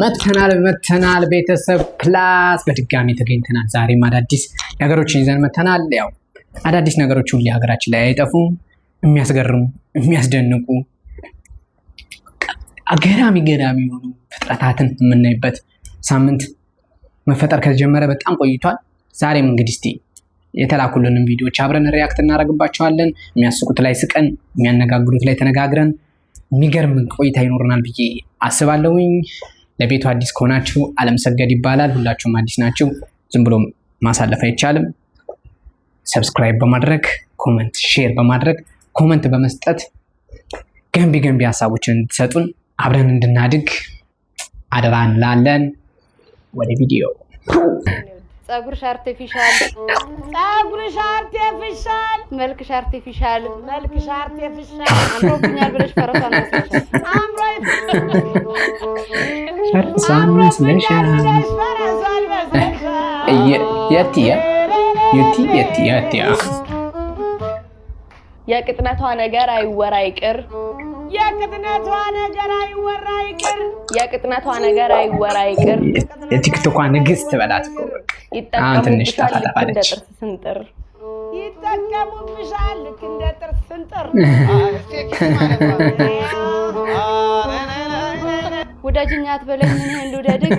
መተናል ቤተሰብ ፕላስ በድጋሚ ተገኝተናል። ዛሬም አዳዲስ ነገሮችን ይዘን መተናል። ያው አዳዲስ ነገሮች ሁሉ ሀገራችን ላይ አይጠፉም። የሚያስገርሙ የሚያስደንቁ ገራሚ የሆኑ ፍጥረታትን የምናይበት ሳምንት መፈጠር ከተጀመረ በጣም ቆይቷል። ዛሬም እንግዲህ እስቲ የተላኩልንን ቪዲዮዎች አብረን ሪያክት እናደርግባቸዋለን። የሚያስቁት ላይ ስቀን፣ የሚያነጋግሩት ላይ ተነጋግረን የሚገርም ቆይታ ይኖርናል ብዬ አስባለሁኝ። ለቤቱ አዲስ ከሆናችሁ አለምሰገድ ይባላል። ሁላችሁም አዲስ ናችሁ፣ ዝም ብሎ ማሳለፍ አይቻልም። ሰብስክራይብ በማድረግ ኮመንት፣ ሼር በማድረግ ኮመንት በመስጠት ገንቢ ሀሳቦችን እንድትሰጡን አብረን እንድናድግ አደራ እንላለን። ወደ ቪዲዮ። ጸጉርሽ አርቲፊሻል፣ መልክሽ አርቲፊሻል፣ አምሮብኛል ብለሽ ፈረሳን መስለሻል። የቅጥነቷ ነገር አይወራ ይቅር፣ የቲክቶኳ ንግስት በላት እኮ አሁን ትንሽ ታፋለች። ይጠቀሙብሻል ልክ እንደ ጥርስ ስንጥር። ውደጅኝ አትበለኝ ምንህን ልውደድህ፣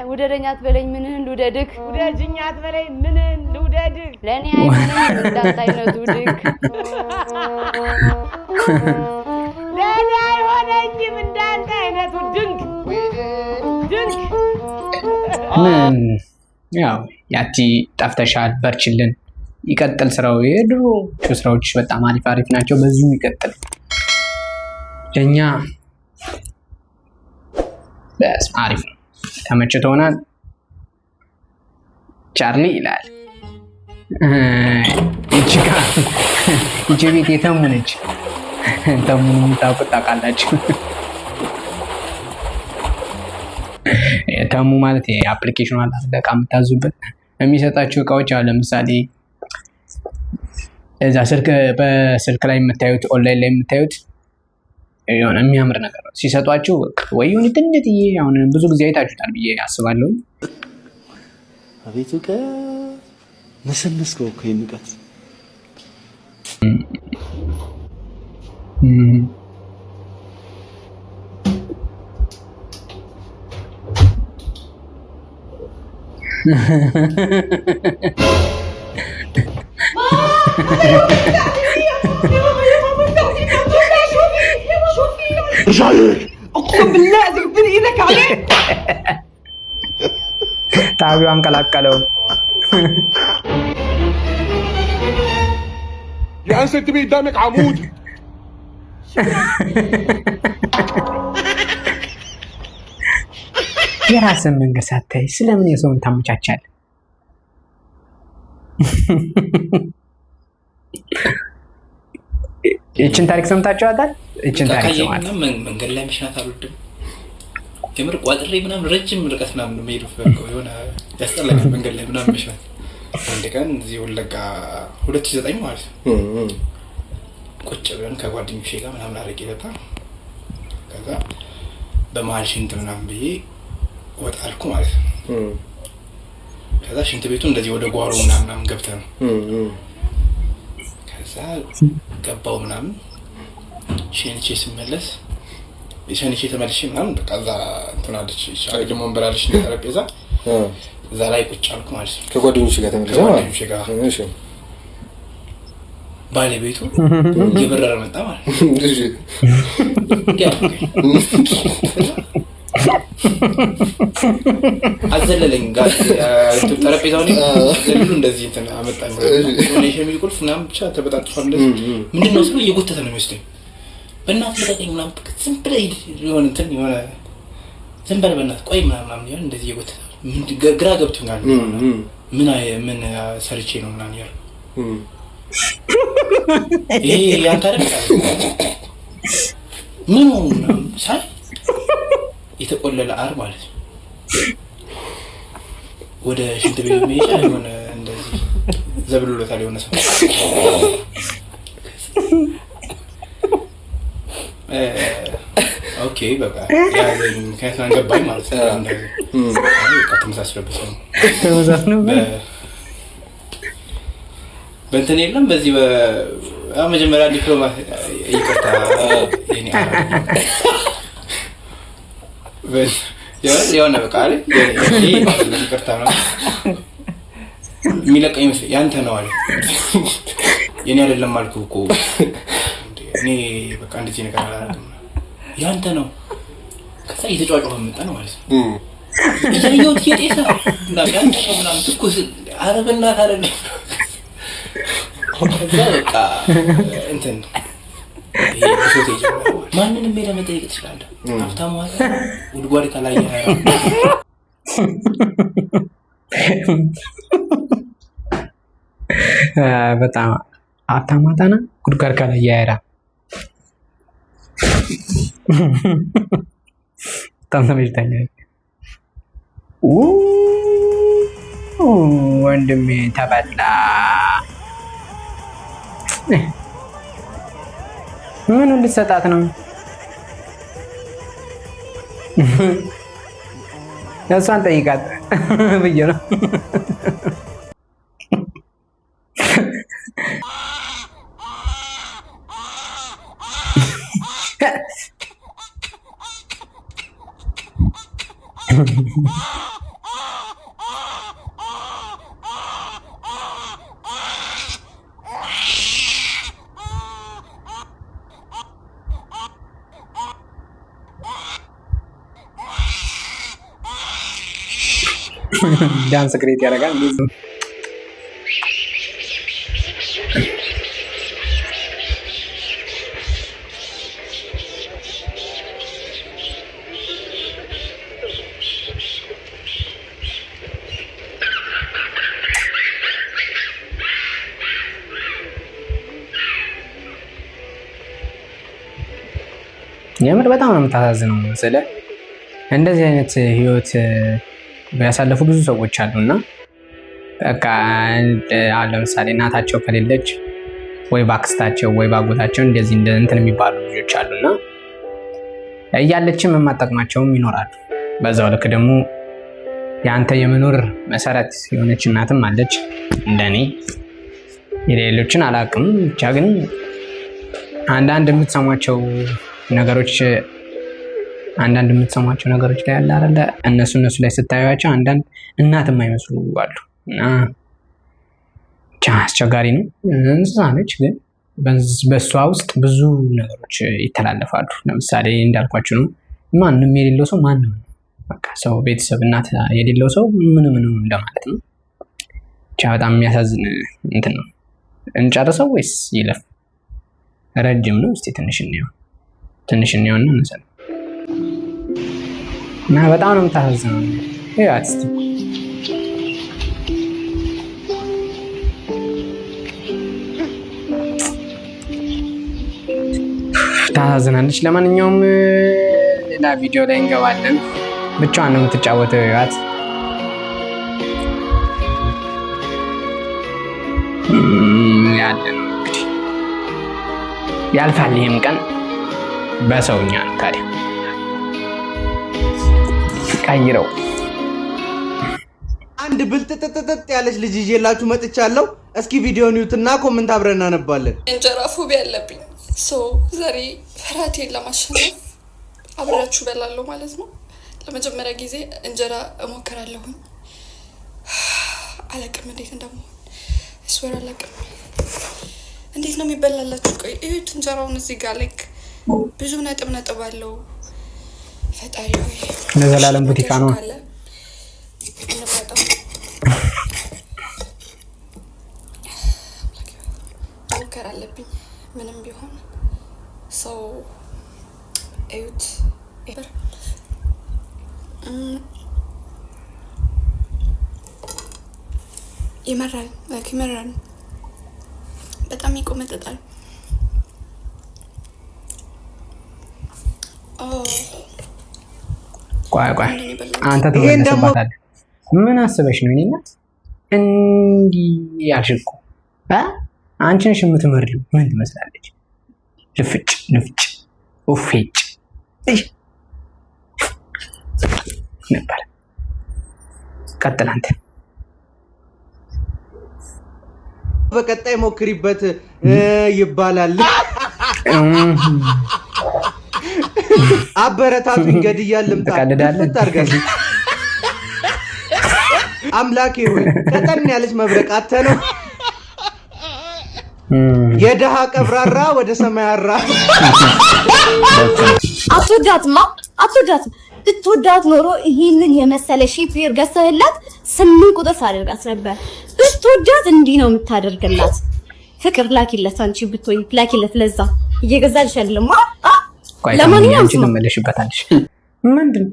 ውደደኝ አትበለኝ ምንህን ልውደድህ፣ ለእኔ አይሆንም እንዳንተ አይነቱ ድግ፣ ለእኔ አይሆነኝም እንዳንተ አይነቱ ድንክ። ምን ያው ያቲ ጠፍተሻል፣ በርችልን፣ ይቀጥል ስራው። የድሮ ስራዎች በጣም አሪፍ ናቸው፣ በዚሁ ይቀጥል። ለእኛ አሪፍ ነው፣ ተመችቶናል። ቻርሊ ይላል። ይቺ ቤት የተሙ ነች። ተሙን የምታውቁት ታውቃላችሁ። ተሙ ማለት የአፕሊኬሽኑ እቃ የምታዙበት የሚሰጣችሁ እቃዎች አሉ። ለምሳሌ እዛ በስልክ ላይ የምታዩት፣ ኦንላይን ላይ የምታዩት የሆነ የሚያምር ነገር ነው ሲሰጧችሁ፣ ወይ የሆነ ትንጥዬ፣ አሁን ብዙ ጊዜ አይታችሁታል ብዬ አስባለሁ። አቤቱ ነሰነስከው እኮ የሚቀት ጣቢው አንቀላቀለው። يا أنسة انت قدامك عمود. የራስን መንገድ ሳታይ ስለምን የሰውን ታመቻቻለህ? ይህችን ታሪክ ሰምታችኋታል? ይህችን ታሪክ ሰማት። መንገድ ላይ መሽናት አልወድም። የምር ቋጥሬ ምናምን ረጅም ርቀት ምናምን መሄዱ የሆነ ያስጠላኛል። መንገድ ላይ ምናምን መሽናት። አንድ ቀን እዚህ ወለጋ 2009 ማለት ነው ቁጭ ብለን ከጓደኞቼ ጋር ምናምን አረቄ ጠጣ። ከዛ በመሀል ሽንት ምናምን ብዬ ወጣ አልኩ ማለት ነው። ከዛ ሽንት ቤቱ እንደዚህ ወደ ጓሮ ምናምን ገብተን ነው። ከዛ ገባው ምናምን ሸንቼ ስመለስ ሸንቼ ተመልሼ ምናምን በቃ እዛ እንትን አለች አግድሞ ወንበር አለች ጠረጴዛ፣ እዛ ላይ ቁጭ አልኩ ማለት ነው። ከጓደኞቼ ጋር ተመልሰው ከጓደኞቼ ጋር እሺ። ባለቤቱ እየበረረ መጣ ማለት ነው። እሺ አዘለለኝ ጋር ጠረጴዛው ላይ ዘሉ እንደዚህ እንትን አመጣኝ። እኔ ሸሚዝ ቁልፍ ምናምን ብቻ ተበጣጥፏል። ምንድነው ስለ እየጎተተ ነው የሚወስደኝ። በእናትህ ለቀቀኝ ምናምን ዝም ብለህ የሆነ እንትን የሆነ ዝም በል በእናትህ ቆይ ምናምን ይሆን እንደዚህ እየጎተተ ግራ ገብቶኛል። ምን ሰርቼ ነው ምናምን ያለው ይሄ ያንተ አይደል ምን ነው ሳይ የተቆለለ አር ማለት ነው። ወደ ሽንት ቤት መሄጃ የሆነ እንደዚህ ዘብሎለታል የሆነ ሰው ኦኬ በቃ ያዘኝ ምክንያቱም አንገባኝ ማለት ነው። በቃ ተመሳስለበት ነው በእንትን የለም በዚህ በመጀመሪያ ዲፕሎማ ይቅርታ የኔ የሆነ በቃ አለ ይቅርታ ነው የሚለቀኝ መስሎኝ ያንተ ነው አለ የኔ አይደለም አልኩህ እኮ እኔ በቃ እንደዚህ ነገር አላደርግም ያንተ ነው ከዛ እየተጫጫሁ መጣ ነው ማለት ነው እያየሁት እየጤሰ ያንተ ነው ምናምን ትኩስ አረብና ታረለ ከዛ በቃ እንትን ይሄ ብሶት ይጀምራል ማንንም ሄደህ መጠየቅ ትችላለህ ሀብታሙ አለ ጉድጓድ ከላይ በጣም አታማታና ጉድጓድ ከላይ ያያራ በጣም ተመችቶኛል። ወንድሜ ተበላ። ምን ልትሰጣት ነው? እሷን ጠይቃት ብዬ ነው። ዳንስ ክሬት ያደርጋል። የምር በጣም ነው የምታሳዝነው። ስለ እንደዚህ አይነት ህይወት ያሳለፉ ብዙ ሰዎች አሉና በቃ አሁን ለምሳሌ እናታቸው ከሌለች ወይ ባክስታቸው ወይ ባጎታቸው እንደዚህ እንትን የሚባሉ ልጆች አሉና እያለችም የማጠቅማቸውም ይኖራሉ። በዛው ልክ ደግሞ የአንተ የመኖር መሰረት የሆነች እናትም አለች እንደኔ። የሌሎችን አላውቅም፣ ብቻ ግን አንዳንድ የምትሰሟቸው ነገሮች ላይ ያለ አይደለ እነሱ ላይ ስታዩዋቸው አንዳንድ እናት የማይመስሉ አሉ እና ብቻ አስቸጋሪ ነው። እንስሳ ነች፣ ግን በእሷ ውስጥ ብዙ ነገሮች ይተላለፋሉ። ለምሳሌ እንዳልኳችሁ ነው፣ ማንም የሌለው ሰው ማንም ነው። በቃ ሰው ቤተሰብ እናት የሌለው ሰው ምንም እንደማለት ነው። ብቻ በጣም የሚያሳዝን እንትን ነው። እንጨርሰው ወይስ ይለፍ? ረጅም ነው። እስቲ ትንሽ እንየውና እንሰል እና በጣም ነው የምታሳዝነው። ይኸውት እስቲ ታሳዝናለች። ለማንኛውም ሌላ ቪዲዮ ላይ እንገባለን። ብቻዋን ነው የምትጫወተው። ይኸውት ያለ ነው እንግዲህ ያልፋል። ይሄም ቀን በሰውኛ ነው ታዲያ ቀይረው። አንድ ብልጥጥጥጥ ያለች ልጅ ይዤላችሁ መጥቻለሁ። እስኪ ቪዲዮን ይዩትና ኮሜንት አብረን እናነባለን። እንጀራ ፎቢያ አለብኝ። ዛሬ ፍርሃቴን ለማሸነፍ አብራችሁ በላለሁ ማለት ነው። ለመጀመሪያ ጊዜ እንጀራ እሞክራለሁኝ። አለቅም እንዴት እንደምሆን እስወር አለቅም። እንዴት ነው የሚበላላችሁ? ቆይ እዩት እንጀራውን እዚህ ጋር ላይክ ብዙ ነጥብ አለው። ፈጣሪ ሆይ ለዘላለም ቡቲካ ነው። ሞከር አለብኝ ምንም ቢሆን ሰው እዩት። ይመራል በጣም ይቆመጥጣል። ቆይ አንተ ትመለስባታለህ። ምን አስበሽ ነው? እኔ እናት እንዲህ ያልሽ እኮ አንቺ ነሽ የምትመሪው። ምን ትመስላለች? ልፍጭ ኡፌጭ ነበር። ቀጥል አንተ። በቀጣይ ሞክሪበት ይባላል። አበረታቱኝ ገድያለም ታርጋለህ። አምላኬ ሆይ ቀጠን ያለች መብረቅ አተ ነው የደሃ ቀብራራ ወደ ሰማይ አራ። አትወዳትም። ብትወዳት ኖሮ ይህንን የመሰለ ሺፕዌር ገዝተህላት 8 ቁጥር አድርጋት ነበር። ብትወዳት እንዲህ ነው የምታደርግላት። ፍቅር ላኪለት፣ አንቺ ብትወይ ላኪለት። ለዛ እየገዛልሽ አይደለም። ለማንኛውም አንቺ ልመለሽበታለሽ። ምንድን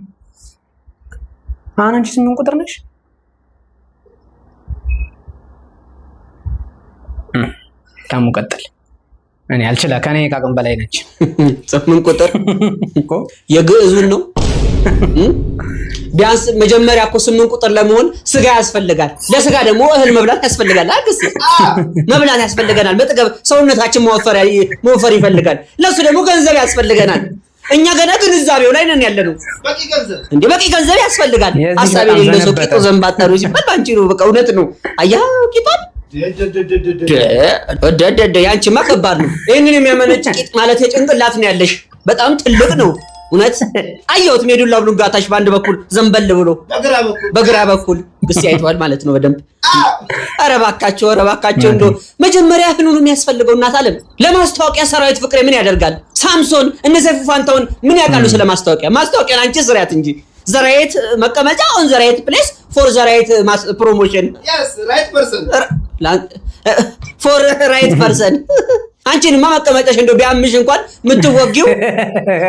አሁን አንቺ 8 ቁጥር ነሽ? ታሙ ቀጥል። እኔ አልችላ ከኔ ካቅም በላይ ነች። 8 ቁጥር የግዕዙን ነው። ቢያንስ መጀመሪያ እኮ 8 ቁጥር ለመሆን ስጋ ያስፈልጋል። ለስጋ ደግሞ እህል መብላት ያስፈልጋል። አግስ መብላት ያስፈልገናል። መጥገብ ሰውነታችን መወፈር ይፈልጋል። ለሱ ደግሞ ገንዘብ ያስፈልገናል። እኛ ገና ግንዛቤው ላይ ነን ያለነው። በቂ ገንዘብ ያስፈልጋል። ሐሳቤ የሌለው ሰው ቂጡ ዘንባጣሩ ሲባል ባንቺ ነው። በቃ እውነት ነው። አያ ቂጣል ያንቺማ ከባድ ነው። ይሄንን የሚያመነጭ ቂጥ ማለት የጭንቅላት ነው ያለሽ። በጣም ትልቅ ነው። እውነት አየሁት። ሜዱላ ብሉጋታሽ በአንድ በኩል ዘንበል ብሎ በግራ በኩል ብስ ያይቷል ማለት ነው በደንብ። ኧረ እባካቸው እንደው መጀመሪያ ህኑ ነው የሚያስፈልገው። እናት አለም ለማስታወቂያ ሰራዊት ፍቅሬ ምን ያደርጋል? ሳምሶን እነ ሰይፉ ፋንታውን ምን ያውቃሉ ስለ ማስታወቂያ? ማስታወቂያን አንቺ ስሪያት እንጂ ዘራይት መቀመጫ ኦን ዘራይት ፕሌስ ፎር ዘራይት ፕሮሞሽን ፎር ራይት ፐርሰን። አንቺንማ መቀመጫሽ እንደው ቢያምሽ እንኳን የምትወጊው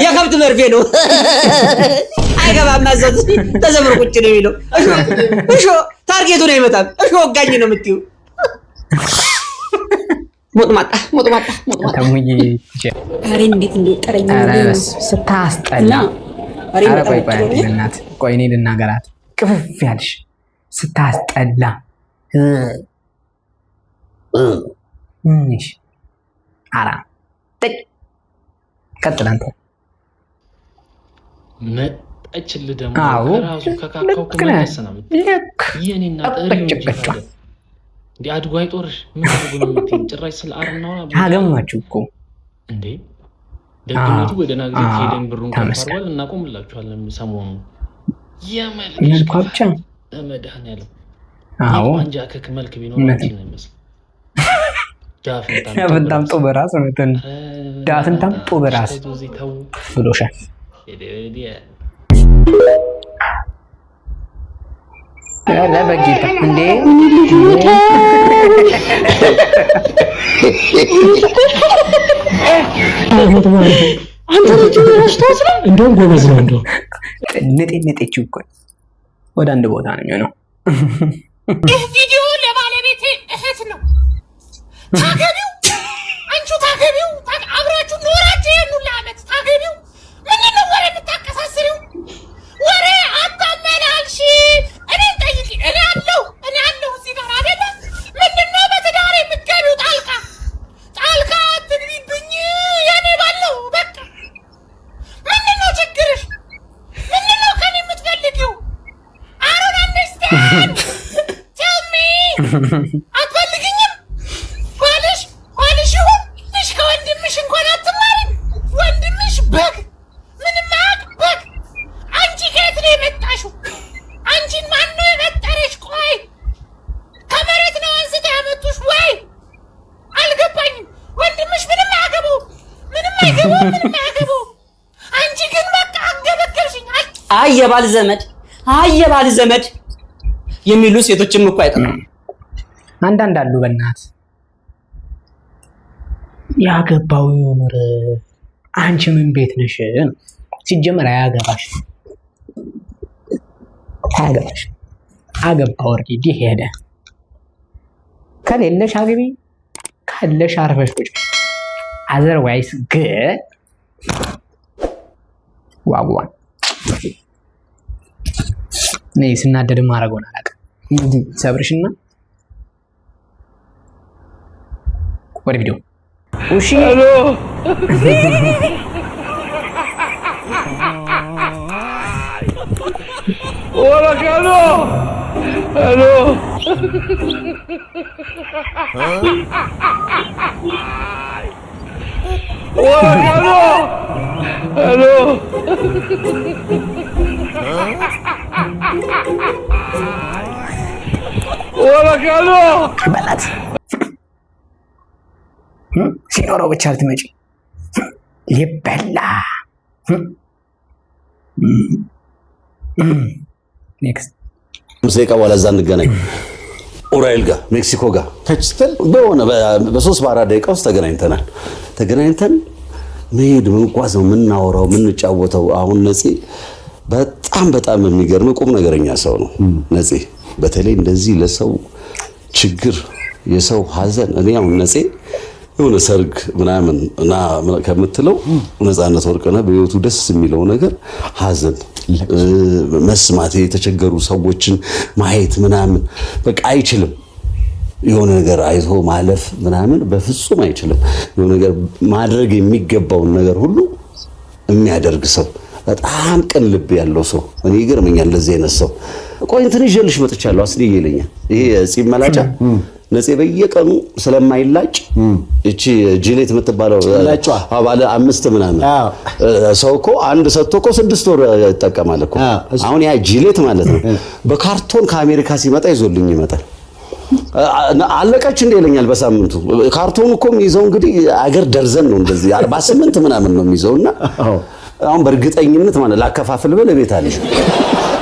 የከብት መርፌ ነው። አይገባም። ማዘዝ ተዘምሮ ቁጭ ነው የሚለው። እሾ ታርጌቱን አይመጣም። እሾ ወጋኝ ነው የምትይው። ሞጥማጣ ተሙዬ አሬ እንዴት እንደጠረኝ ስታስጠላ። ኧረ ቆይ እናት ቆይ እኔ ልናገራት። ቅፍፍ ያልሽ ስታስጠላ። አራ ቀጥል አንተ። መጣችልህ ደግሞ ከራሱ ከካካው ኮመንስ ነው የኔና ጠሪው እንዴ አድጎ አይጦርሽ ምን አድጎ ነው የምትይኝ? ጭራሽ ስለ አርናው አገማችሁ እኮ እንዴ። ደግነቱ ወደ ናግሪት ሄደን ብሩን ከፈርዋል እናቆምላችኋለን። ሰሞኑን የመልክሽ ቋጫ መድኃኒዓለም አንጃ ከክ መልክ ቢኖር አንቺ ነው የሚመስል ዳፍን ታምጦ በራስ መተን ዳፍን ታምጦ በራስ ብሎሻል። ያለ በጌታ እንዴ አንተ ልጅ ረስቶት ነው እንደውም ጎበዝ ነው። እንደው ነጤችው እኮ ወደ አንድ ቦታ ነው የሚሆነው። ይህ ቪዲዮ ለባለቤቴ እህት ነው። ታገቢው አንቺ ታገቢው አብራችሁ ኖራችሁ የኑላ አመት ታገቢው ምንድን ነው ወሬ የምታቀሳስሪው? ወሬ አታመላልሽ። እኔን ጠይቂ። እኔ አለሁ እዚህ ጋር አይደለ? ምንድን ነው በትዳር የምትገቢው ጣልቃ አትግቢብኝ። የኔ ባለው በቃ ምንድን ነው ችግርሽ? ምንድን ነው ከኔ የምትፈልጊው? አሮን አንደርስታንድ ቴል ሚ አትፈልግኝም? ባልሽ ይሁን ልጅ ከወንድምሽ እንኳን አትማሪም። ወንድምሽ በግ ምንም አያውቅ በግ። አንቺ ከየት ነው የመጣሽው? አንቺን ማን ነው የፈጠረሽ? ቆይ ከመሬት ነው አንስተው ያመጡሽ ወይ? አልገባኝም። ወንድምሽ ምንም አያገባውም። አንቺ ግን በቃ አንገበገብሽኝ። አይ የባል ዘመድ የሚሉ ሴቶችም እኮ አይጠፋም። አንዳንድ አሉ። በእናት ያገባው ይኖር አንቺ ምን ቤት ነሽ? ሲጀመር አያገባሽ። አገባ ኦልሬዲ ሄደ። ከሌለሽ አግቢ፣ ካለሽ አርፈሽ ቁጭ። አዘርዋይስ ግን ዋጓን ነይ ስናደድ ማረጎን አላውቅም። እንዲህ ሰብርሽና ወደ ቪዲዮ እሺ። ولك الو الو ولك الو الو ولك الو በላት ሲኖረው ብቻ ልትመጪ ይበላ ኔክስት ሙዚቃ በኋላ እዛ እንገናኝ ኡራኤል ጋር ሜክሲኮ ጋር ተችተል በሆነ በ3 በ4 ደቂቃ ውስጥ ተገናኝተን መሄድ መንጓዝ ነው የምናወራው የምንጫወተው። አሁን ነፂ በጣም የሚገርም ቁም ነገረኛ ሰው ነው ነፂ። በተለይ እንደዚህ ለሰው ችግር የሰው ሀዘን እኔ አሁን ነፂ የሆነ ሰርግ ምናምን እና ከምትለው ነፃነት ወርቅነህ በህይወቱ ደስ የሚለው ነገር ሀዘን መስማት የተቸገሩ ሰዎችን ማየት ምናምን በቃ አይችልም። የሆነ ነገር አይቶ ማለፍ ምናምን በፍጹም አይችልም። የሆነ ነገር ማድረግ የሚገባውን ነገር ሁሉ የሚያደርግ ሰው በጣም ቅን ልብ ያለው ሰው እኔ ይገርመኛል። እንደዚህ አይነት ሰው ቆይ እንትን ይዤልሽ መጥቻለሁ አስልዬ ይለኛል። ይሄ ጺም መላጫ ነፂ በየቀኑ ስለማይላጭ እቺ ጂሌት የምትባለው ባለ 5 ምናምን ሰው እኮ አንድ ሰጥቶ እኮ 6 ወር ይጠቀማል እኮ። አሁን ያ ጂሌት ማለት ነው በካርቶን ከአሜሪካ ሲመጣ ይዞልኝ ይመጣል። አለቀች እንደ ይለኛል በሳምንቱ። ካርቶን እኮ የሚይዘው እንግዲህ አገር ደርዘን ነው እንደዚህ 48 ምናምን ነው የሚይዘውና አሁን በእርግጠኝነት ማለት ላከፋፍል በለ ቤት አለሽ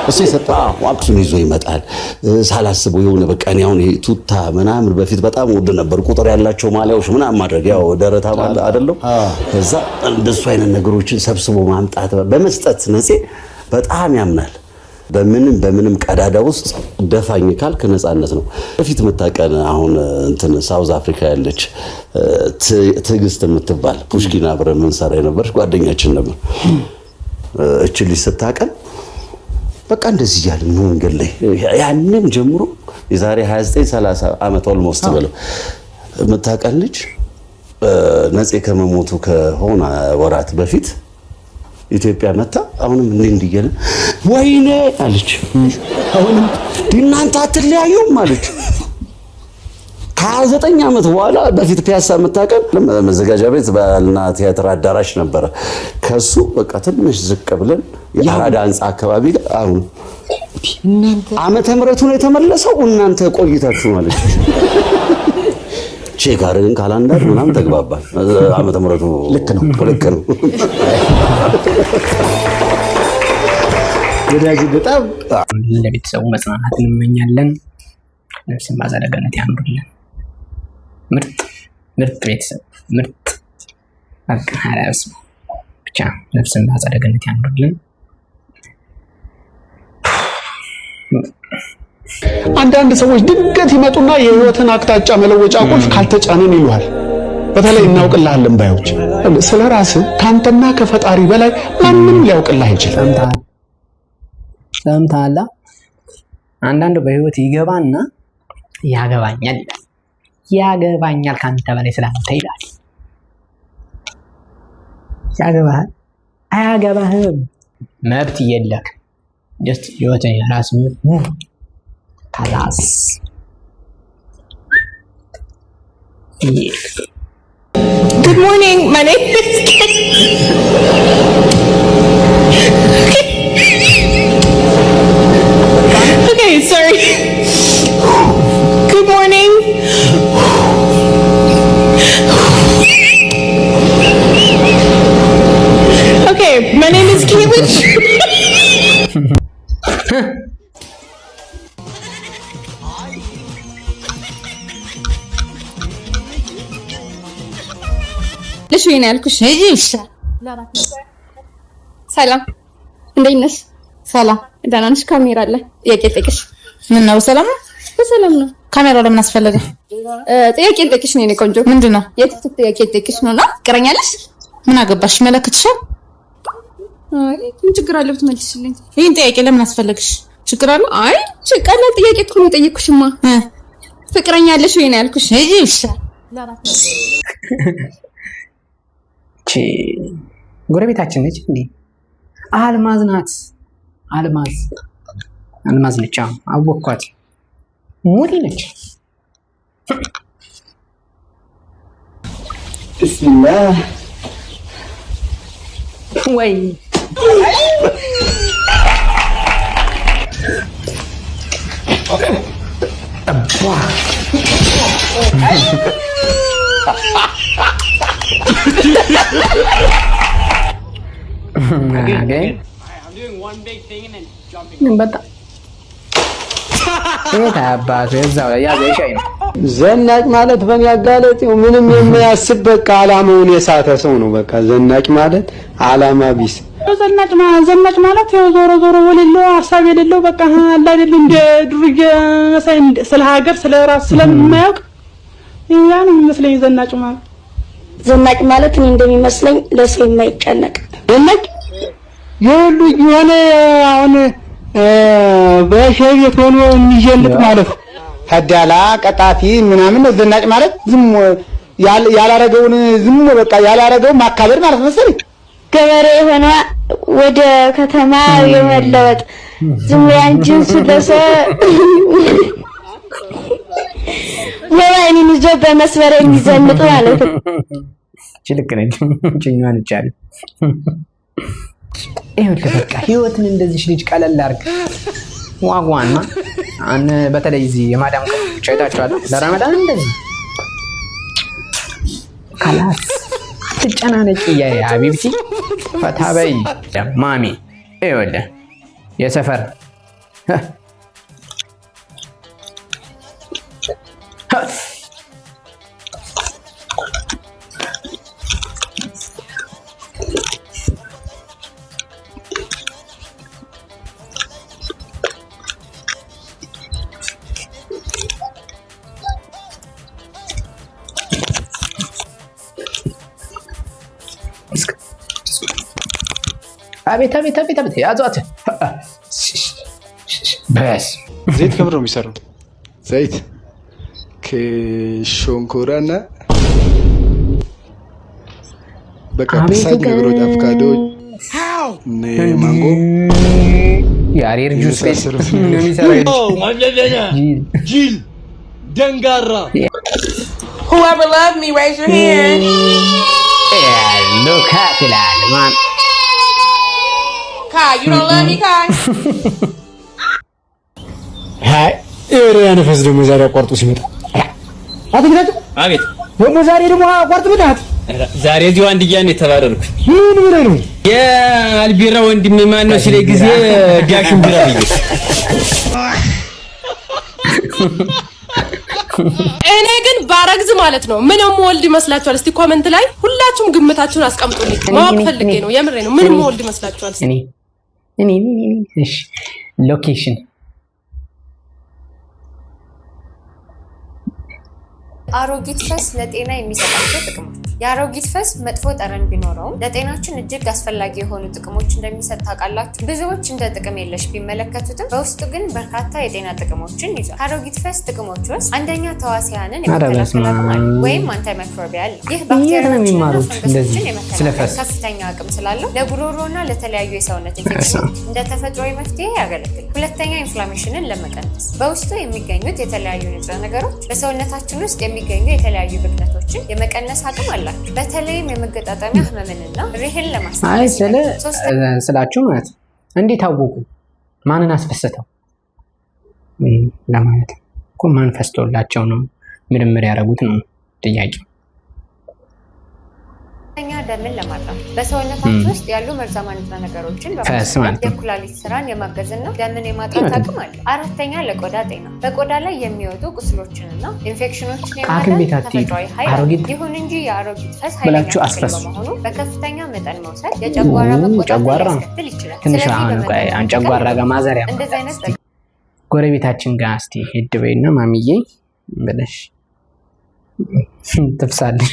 እሱ ይሰጣው ዋክሱን ይዞ ይመጣል። ሳላስበው የሆነ በቃ እኔ አሁን ይሄ ቱታ ምናምን በፊት በጣም ወድ ነበር ቁጥር ያላቸው ማሊያዎች ምናምን ማድረግ ያው ደረታ ማለት አይደለም። ከዛ እንደሱ አይነት ነገሮችን ሰብስቦ ማምጣት በመስጠት ነፂ በጣም ያምናል። በምንም ቀዳዳ ውስጥ ደፋኝ ካልክ ነፃነት ነው። በፊት መታቀን አሁን እንትን ሳውዝ አፍሪካ ያለች ትግስት የምትባል ፑሽኪን አብረን እንሰራ የነበረች ጓደኛችን ነበር። እቺ ልጅ ስታቀን በቃ እንደዚህ ያልን መንገድ ላይ ያንን ጀምሮ የዛሬ 29 30 አመት ኦልሞስት ብለው መታቀን ልጅ ነፂ ከመሞቱ ከሆነ ወራት በፊት ኢትዮጵያ መጣ። አሁንም እንዲየለ ወይኔ አለች። አሁንም እናንተ አትለያዩም አለች። ከ29 አመት በኋላ በፊት ፒያሳ መታቀን መዘጋጃ ቤት ባልና ቲያትር አዳራሽ ነበረ። ከሱ በቃ ትንሽ ዝቅ ብለን የአራዳ ህንጻ አካባቢ አሁን እናንተ ዓመተ ምህረቱን የተመለሰው እናንተ ቆይታችሁ ማለት ቼካርን ካላንደር ምናምን ተግባባል። ዓመተ ምህረቱ ልክ ነው። ወዳጅ በጣም ለቤተሰቡ መጽናናትን እንመኛለን። ነፍስን በአጸደ ገነት ያኑርልን። ምርጥ ቤተሰብ ምርጥ አቀራረብ ብቻ ነፍስን በአጸደ ገነት ያኑርልን። አንዳንድ ሰዎች ድንገት ይመጡና የህይወትን አቅጣጫ መለወጫ ቁልፍ ካልተጫነን ይሉሃል። በተለይ እናውቅልሃለን ባዮች ስለራስህ ካንተና ከፈጣሪ በላይ ማንም ሊያውቅልህ አይችልም። ሰምታላ አንዳንዱ በህይወት ይገባና ያገባኛል ይላል። ያገባኛል ካንተ በላይ ስላንተ ይላል። ያገባሃል አያገባህም መብት የለክ just ህይወትን የራስ خلاص Good morning, my name is Kate. Okay, sorry. Good morning. Okay, my name is Caitlin. ليش وين ያልኩሽ? እሺ ሰላም እንዴት ነሽ? ሰላም ደህና ነሽ? ካሜራ አለ ጥያቄ ልጠይቅሽ። ምን ነው? ሰላም ነው? በሰላም ነው። ካሜራው ለምን አስፈለገ? ጥያቄ ልጠይቅሽ ነው የኔ ቆንጆ። ምንድን ነው? የቲክቶክ ጥያቄ ልጠይቅሽ ነውና ትቀረኛለሽ? ምን አገባሽ? መለክትሻል። አይ ምን ችግር አለ ብትመልሽልኝ? ይሄን ጥያቄ ለምን አስፈለግሽ? ችግር አለ? አይ ቀላል ጥያቄ እኮ ነው የጠየቅኩሽማ። ፍቅረኛለሽ ወይ ነው ያልኩሽ። እሺ ጎረቤታችን ነች እንዴ? አልማዝ ናት። አልማዝ አልማዝ ነች። አወኳት። ሙዲ ነች። ቢስሚላህ ወይ ዘናጭ ማለት በእኔ አጋለጥ ምንም የሚያስብ በቃ አላማውን የሳተ ሰው ነው። በቃ ዘናጭ ማለት አላማ ቢስ ዘናጭ ማለት ያው ዞሮ ወሌለው ሀሳብ የሌለው በቃ አላ አይደል እንደ ዱርዬ መሳይ ስለ ሀገር ስለ ራስ ስለማያውቅ ያ ነው የሚመስለኝ ዘናጭ ማለት እኔ እንደሚመስለኝ ለሰው የማይጨነቅ ዘናጭ የሁሉ የሆነ አሁን በሻይ ቤት ሆኖ የሚጀልጥ ማለት ታዳላ ቀጣፊ ምናምን ነው። ዘናጭ ማለት ዝም ያላረገውን ዝም በቃ ያላረገውን ማካበድ ማለት መሰለኝ። ገበሬ የሆነ ወደ ከተማ የመለወጥ ዝም ያንቺን ስለሰ ወይኔ ልጅ በመስመር የሚዘንጡ ማለት ነው። ችልክ ነኝ ጭኛን ይቻላል። ይኸውልህ በቃ ህይወትን እንደዚህ ልጅ ቀለል አድርግ። ዋጓና በተለይ እዚህ የማዳም ቀሞች አይታችኋል። ለረመዳን እንደዚህ ካላስ አትጨናነቂ የሀቢብቲ ፈታ በይ ማሚ። ይኸውልህ የሰፈር አቤት ያዟት። በስ ዘይት ከምር ነው የሚሰራው። ዘይት ከሾንኮራና በቃ ተሳጅ ነገሮች አቮካዶ፣ ማንጎ ያሬር ጁስ ጂል ደንጋራ Whoever love me raise your hand. look at that man. Kai, you don't love me, Kai? ሃይ ኤሪያ ነፈስ ደግሞ ዛሬ አቋርጦ ሲመጣ አትግዳት። አቤት ደግሞ ዛሬ ደግሞ አቋርጦ መጣት። ዛሬ እዚሁ አንድያ ነው የተባረርኩ። ምን ብለህ ነው? የአልቢራ ወንድሜ ማን ነው ሲለኝ ጊዜ ዳሽን ቢራ ብዬ እኔ ግን ባረግዝ ማለት ነው ምንም ወልድ ይመስላችኋል? እስቲ ኮሜንት ላይ ሁላችሁም ግምታችሁን አስቀምጡልኝ። ማወቅ ፈልጌ ነው፣ የምሬ ነው። ምንም ወልድ ይመስላችኋል? እኔ እሺ ሎኬሽን አሮጊት ፈስ ለጤና የሚሰጣቸው ጥቅሞች። የአሮጊት ፈስ መጥፎ ጠረን ቢኖረውም ለጤናችን እጅግ አስፈላጊ የሆኑ ጥቅሞች እንደሚሰጥ ታውቃላችሁ? ብዙዎች እንደ ጥቅም የለሽ ቢመለከቱትም በውስጡ ግን በርካታ የጤና ጥቅሞችን ይዟል። ከአሮጊት ፈስ ጥቅሞች ውስጥ አንደኛ ተዋሲያንን የመከላከል አቅም አለው ወይም አንታይማይክሮቢያል። ይህ ባክቴሪያዎችንና ፈንገሶችን የመከላከል ከፍተኛ አቅም ስላለው ለጉሮሮና ለተለያዩ የሰውነት ኢንፌክሽኖች እንደ ተፈጥሯዊ መፍትሄ ያገለግላል። ሁለተኛ ኢንፍላሜሽንን ለመቀነስ በውስጡ የሚገኙት የተለያዩ ንጥረ ነገሮች በሰውነታችን ውስጥ የሚገኙ የተለያዩ ብክነቶችን የመቀነስ አቅም አላቸው። በተለይም የመገጣጠሚያ ህመምንና ሪህን ለማስተካከል ስላችሁ ማለት እንዴት አወቁ? ማንን አስፈስተው ለማለት እኮ ማን ፈስቶላቸው ነው ምርምር ያደረጉት ነው ጥያቄ። ደምን ለማጥራት በሰውነታችን ውስጥ ያሉ መርዛማ ንጥረ ነገሮችን በማስወገድ የኩላሊት ስራን የማገዝና ደምን የማጥራት አቅም አለው። አራተኛ ለቆዳ ጤና በቆዳ ላይ የሚወጡ ቁስሎችንና ኢንፌክሽኖችን የማዳን ተፈጥሯዊ ኃይል አለው። ይሁን እንጂ የአሮጊት ፈስ ኃይለኛ በመሆኑ በከፍተኛ መጠን መውሰድ የጨጓራ መቆጣት ሊያስከትል ይችላል። ስለዚህ ጨጓራ ጋር ማዘሪያ እንደዚህ አይነት ጎረቤታችን ጋር እስቲ ሄድ በይና ማሚዬ ብለሽ ትፍሳለሽ።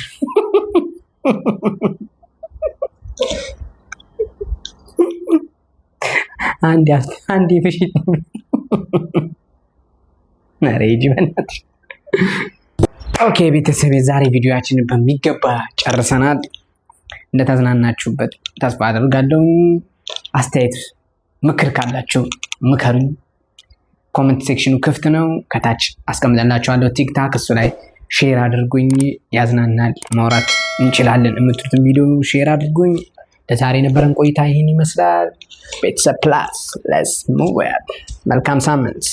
አንድ ፍሽት ነሬጂ በእናትሽ። ኦኬ ቤተሰብ የዛሬ ቪዲዮአችንን በሚገባ ጨርሰናል። እንደተዝናናችሁበት ተስፋ አደርጋለሁ። አስተያየት ምክር ካላችሁ ምከሩኝ። ኮመንት ሴክሽኑ ክፍት ነው። ከታች አስቀምጠላችኋለሁ ቲክታክ፣ እሱ ላይ ሼር አድርጉኝ። ያዝናናል፣ ማውራት እንችላለን የምትሉትን ቪዲዮ ሼር አድርጉኝ። ለዛሬ የነበረን ቆይታ ይህን ይመስላል። ቤተሰብ ፕላስ ለስ ሙቭ። መልካም ሳምንት።